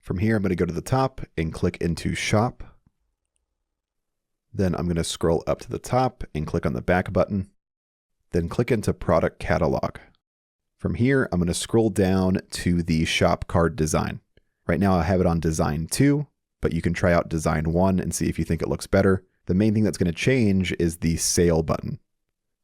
From here, I'm going to go to the top and click into Shop. Then I'm going to scroll up to the top and click on the back button. Then click into Product Catalog. From here, I'm going to scroll down to the Shop Card design. Right now I have it on Design 2, but you can try out Design 1 and see if you think it looks better. The main thing that's going to change is the Sale button.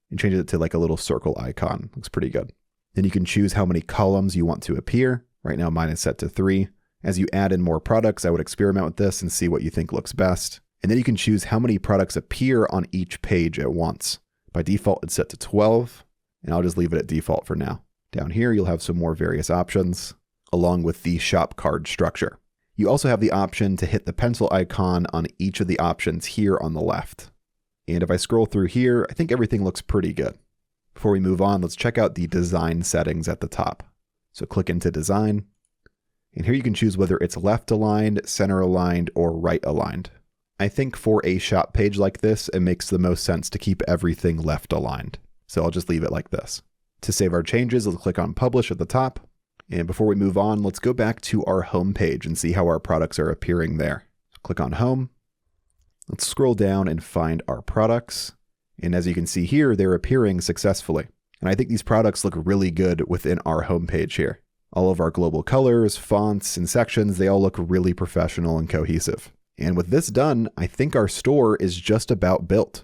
You change it to like a little circle icon. Looks pretty good. Then you can choose how many columns you want to appear. Right now mine is set to 3. As you add in more products, I would experiment with this and see what you think looks best. And then you can choose how many products appear on each page at once. By default, it's set to 12, and I'll just leave it at default for now. Down here, you'll have some more various options, along with the shop card structure. You also have the option to hit the pencil icon on each of the options here on the left. And if I scroll through here, I think everything looks pretty good. Before we move on, let's check out the design settings at the top. So click into Design. And here you can choose whether it's left aligned, center aligned, or right aligned. I think for a shop page like this, it makes the most sense to keep everything left aligned. So I'll just leave it like this. To save our changes, let's click on Publish at the top. And before we move on, let's go back to our home page and see how our products are appearing there. Click on Home. Let's scroll down and find our products. And as you can see here, they're appearing successfully. And I think these products look really good within our home page here. All of our global colors, fonts, and sections, they all look really professional and cohesive. And with this done, I think our store is just about built.